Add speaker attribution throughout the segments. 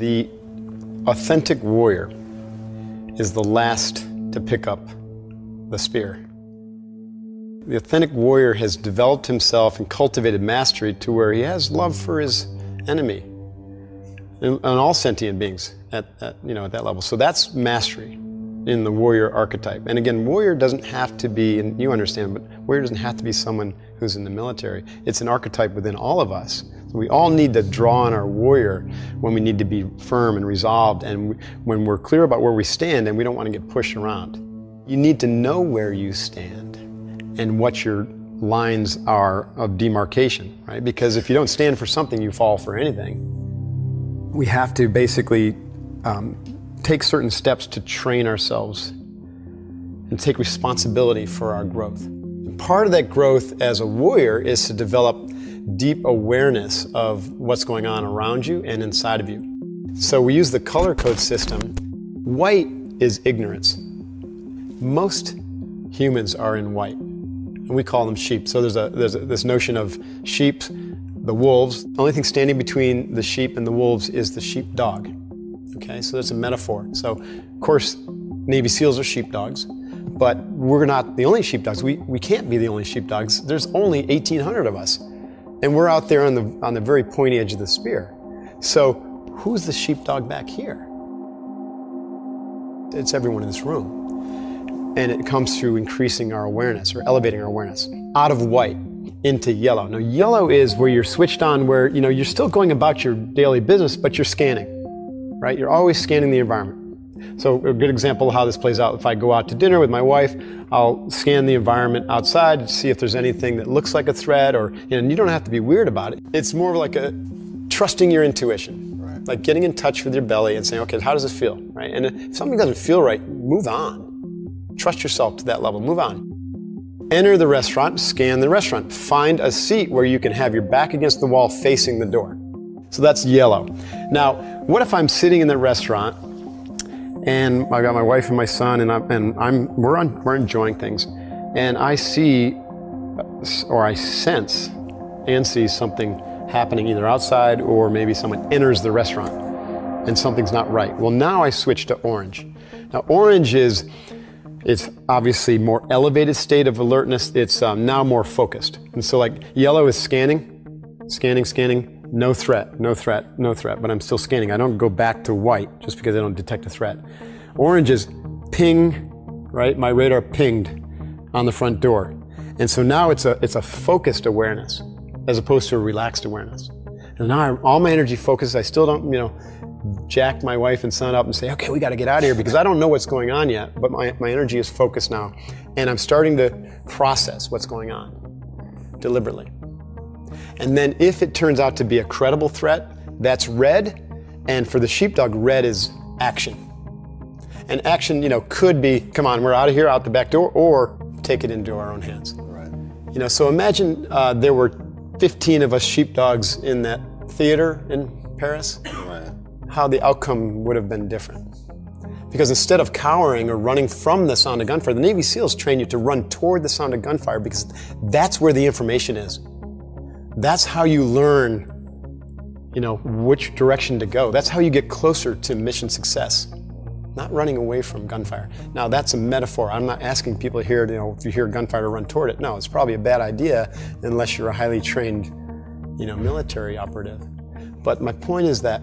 Speaker 1: The authentic warrior is the last to pick up the spear. The authentic warrior has developed himself and cultivated mastery to where he has love for his enemy and all sentient beings at that level. So that's mastery in the warrior archetype. And again, warrior doesn't have to be, and you understand, but warrior doesn't have to be someone who's in the military. It's an archetype within all of us. So we all need to draw on our warrior when we need to be firm and resolved, and when we're clear about where we stand and we don't want to get pushed around. You need to know where you stand and what your lines are of demarcation, right? Because if you don't stand for something, you fall for anything. We have to basically take certain steps to train ourselves and take responsibility for our growth. And part of that growth as a warrior is to develop deep awareness of what's going on around you and inside of you. So we use the color code system. White is ignorance. Most humans are in white, and we call them sheep. So there's this notion of sheep, the wolves. The only thing standing between the sheep and the wolves is the sheepdog. Okay, so that's a metaphor. So, of course, Navy SEALs are sheepdogs, but we're not the only sheepdogs. We can't be the only sheepdogs. There's only 1,800 of us, and we're out there on the very pointy edge of the spear. So, who's the sheepdog back here? It's everyone in this room. And it comes through increasing our awareness or elevating our awareness out of white into yellow. Now, yellow is where you're switched on, where you're still going about your daily business, but you're scanning, right? You're always scanning the environment. So a good example of how this plays out, if I go out to dinner with my wife, I'll scan the environment outside to see if there's anything that looks like a threat, or you don't have to be weird about it. It's more like a trusting your intuition, right? Like getting in touch with your belly and saying, okay, how does it feel, right? And if something doesn't feel right, move on. Trust yourself to that level, move on. Enter the restaurant, scan the restaurant. Find a seat where you can have your back against the wall facing the door. So that's yellow. Now, what if I'm sitting in the restaurant and I got my wife and my son and we're enjoying things, and I see or I sense and see something happening either outside or maybe someone enters the restaurant and something's not right. Well, now I switch to orange. Now, orange it's obviously more elevated state of alertness. It's now more focused. And so like yellow is scanning, no threat, but I'm still scanning. I don't go back to white just because I don't detect a threat. Orange is ping, right? My radar pinged on the front door. And so now it's a focused awareness as opposed to a relaxed awareness. And now all my energy focused. I still don't, jack my wife and son up and say, okay, we got to get out of here because I don't know what's going on yet, but my energy is focused now. And I'm starting to process what's going on deliberately. And then if it turns out to be a credible threat, that's red. And for the sheepdog, red is action. And action, could be, come on, we're out of here, out the back door, or take it into our own hands. Right. So imagine there were 15 of us sheepdogs in that theater in Paris. Right. How the outcome would have been different. Because instead of cowering or running from the sound of gunfire, the Navy SEALs train you to run toward the sound of gunfire because that's where the information is. That's how you learn, which direction to go. That's how you get closer to mission success, not running away from gunfire. Now, that's a metaphor. I'm not asking people here, if you hear gunfire to run toward it. No, it's probably a bad idea unless you're a highly trained, military operative. But my point is that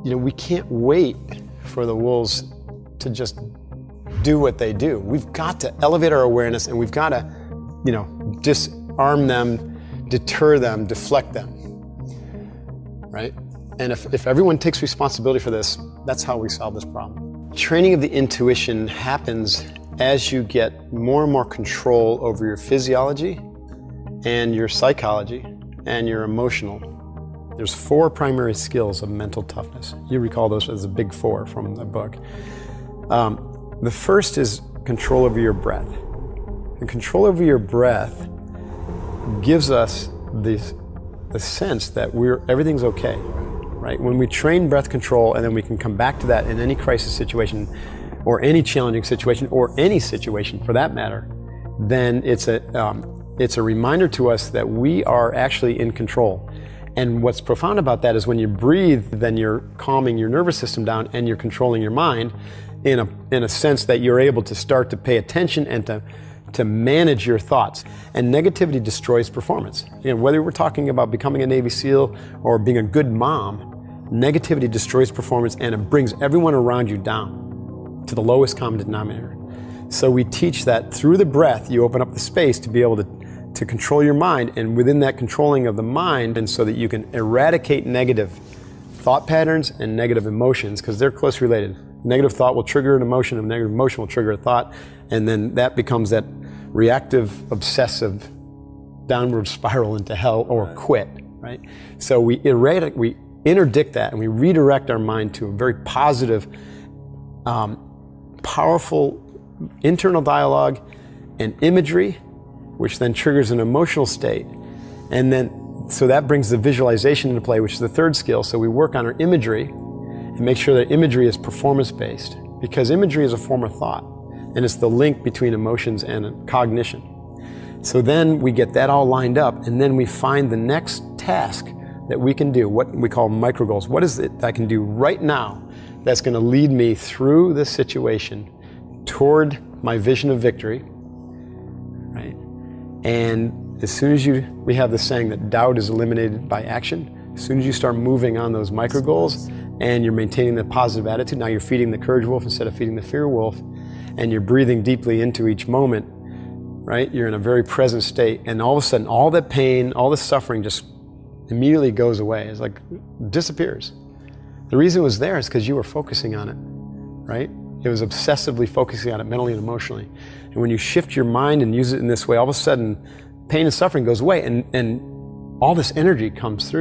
Speaker 1: we can't wait for the wolves to just do what they do. We've got to elevate our awareness, and we've got to, disarm them, deter them, deflect them, right? And if everyone takes responsibility for this, that's how we solve this problem. Training of the intuition happens as you get more and more control over your physiology and your psychology and your emotional. There's 4 primary skills of mental toughness. You recall those as the big 4 from the book. The first is control over your breath. And control over your breath gives us the sense that everything's okay, right? When we train breath control, and then we can come back to that in any crisis situation or any challenging situation or any situation for that matter, then it's a reminder to us that we are actually in control. And what's profound about that is when you breathe, then you're calming your nervous system down and you're controlling your mind in a sense that you're able to start to pay attention and to manage your thoughts. And negativity destroys performance. You know, whether we're talking about becoming a Navy SEAL or being a good mom, negativity destroys performance and it brings everyone around you down to the lowest common denominator. So we teach that through the breath, you open up the space to be able to control your mind, and within that controlling of the mind, and so that you can eradicate negative thought patterns and negative emotions, because they're closely related. Negative thought will trigger an emotion, and negative emotion will trigger a thought, and then that becomes that reactive, obsessive downward spiral into hell or quit, right? So we interdict that and we redirect our mind to a very positive, powerful internal dialogue and imagery, which then triggers an emotional state. And then, so that brings the visualization into play, which is the third skill. So we work on our imagery and make sure that imagery is performance-based, because imagery is a form of thought, and it's the link between emotions and cognition. So then we get that all lined up, and then we find the next task that we can do, what we call micro goals. What is it I can do right now that's going to lead me through this situation toward my vision of victory, right? And as soon as we have this saying that doubt is eliminated by action, as soon as you start moving on those micro goals and you're maintaining the positive attitude, now you're feeding the courage wolf instead of feeding the fear wolf, and you're breathing deeply into each moment, right? You're in a very present state, and all of a sudden, all that pain, all the suffering just immediately goes away. It's like, disappears. The reason it was there is because you were focusing on it, right? It was obsessively focusing on it mentally and emotionally. And when you shift your mind and use it in this way, all of a sudden, pain and suffering goes away, and all this energy comes through you.